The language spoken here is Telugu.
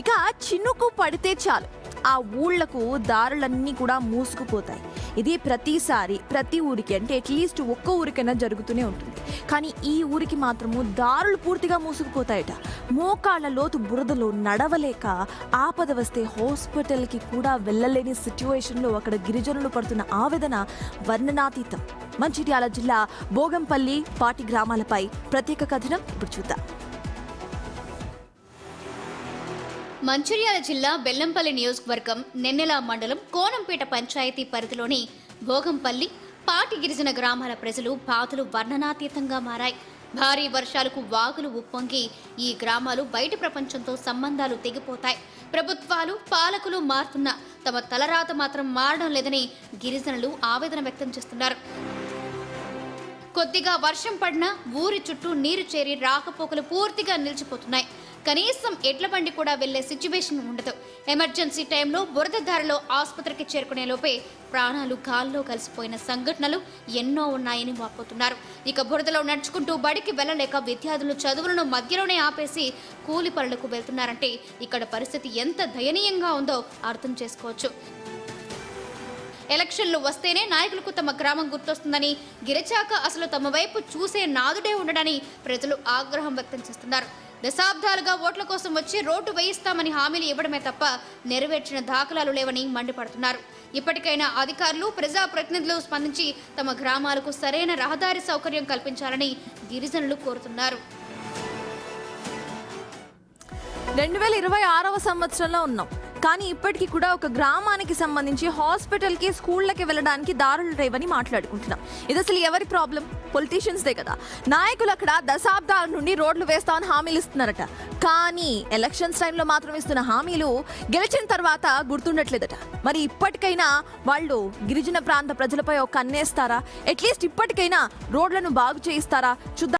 ఇక చినుకు పడితే చాలు ఆ ఊళ్లకు దారులన్నీ కూడా మూసుకుపోతాయి. ఇది ప్రతిసారి ప్రతి ఊరికి అంటే అట్లీస్ట్ ఒక్క ఊరికైనా జరుగుతూనే ఉంటుంది. కానీ ఈ ఊరికి మాత్రము దారులు పూర్తిగా మూసుకుపోతాయట. మోకాళ్ళ లోతు బురదలో నడవలేక ఆపద వస్తే హాస్పిటల్కి కూడా వెళ్ళలేని సిచ్యువేషన్లో అక్కడ గిరిజనులు పడుతున్న ఆవేదన వర్ణనాతీతం. మంచిర్యాల జిల్లా భోగంపల్లి పాటి గ్రామాలపై ప్రత్యేక కథనం ఇప్పుడు చూద్దాం. మంచిర్యాల జిల్లా బెల్లంపల్లి నియోజకవర్గం నెన్నెల మండలం కోనంపేట పంచాయతీ పరిధిలోని భోగంపల్లి పాటి గిరిజన గ్రామాల ప్రజలు బాధలు వర్ణనాతీతంగా మారాయి. భారీ వర్షాలకు వాగులు ఉప్పొంగి ఈ గ్రామాలు బయట ప్రపంచంతో సంబంధాలు తెగిపోతాయి. ప్రభుత్వాలు పాలకులు మారుతున్నా తమ తలరాత మాత్రం మారడం లేదని గిరిజనులు ఆవేదన వ్యక్తం చేస్తున్నారు. కొద్దిగా వర్షం పడినా ఊరి చుట్టూ నీరు చేరి రాకపోకలు పూర్తిగా నిలిచిపోతున్నాయి. కనీసం ఎడ్ల బండి కూడా వెళ్లే సిచ్యువేషన్ ఉండదు. ఎమర్జెన్సీ టైంలో బురద దారిలో ఆసుపత్రికి చేరుకునే లోపే ప్రాణాలు గాల్లో కలిసిపోయిన సంఘటనలు ఎన్నో ఉన్నాయని వాపోతున్నారు. ఇక బురదలో నడుచుకుంటూ బడికి వెళ్లలేక విద్యార్థులు చదువులను మధ్యలోనే ఆపేసి కూలి పనులకు వెళ్తున్నారంటే ఇక్కడ పరిస్థితి ఎంత దయనీయంగా ఉందో అర్థం చేసుకోవచ్చు. ఎలక్షన్లు వస్తేనే నాయకులకు తమ గ్రామం గుర్తొస్తుందని, గిరిచాక అసలు తమ వైపు చూసే నాదుడే ఉండడని ప్రజలు ఆగ్రహం వ్యక్తం చేస్తున్నారు. దశాబ్దాలుగా ఓట్ల కోసం వచ్చి రోడ్డు వేయిస్తామని హామీలు ఇవ్వడమే తప్ప నెరవేర్చిన దాఖలాలు లేవని మండిపడుతున్నారు. ఇప్పటికైనా అధికారులు ప్రజాప్రతినిధులు స్పందించి తమ గ్రామాలకు సరైన రహదారి సౌకర్యం కల్పించాలని గిరిజనులు కోరుతున్నారు. 2026వ సంవత్సరంలో ఉన్నాం. కానీ ఇప్పటికీ కూడా ఒక గ్రామానికి సంబంధించి హాస్పిటల్కి స్కూళ్ళకి వెళ్ళడానికి దారులు లేవని మాట్లాడుకుంటున్నాం. ఇది అసలు ఎవరి ప్రాబ్లం? పొలిటీషియన్స్దే కదా. నాయకులు అక్కడ దశాబ్దాల నుండి రోడ్లు వేస్తామని హామీలు ఇస్తున్నారట. కానీ ఎలక్షన్స్ టైంలో మాత్రం ఇస్తున్న హామీలు గెలిచిన తర్వాత గుర్తుండట్లేదట. మరి ఇప్పటికైనా వాళ్ళు గిరిజన ప్రాంత ప్రజలపై ఒక కన్నేస్తారా? అట్లీస్ట్ ఇప్పటికైనా రోడ్లను బాగు చేయిస్తారా? చూద్దాం.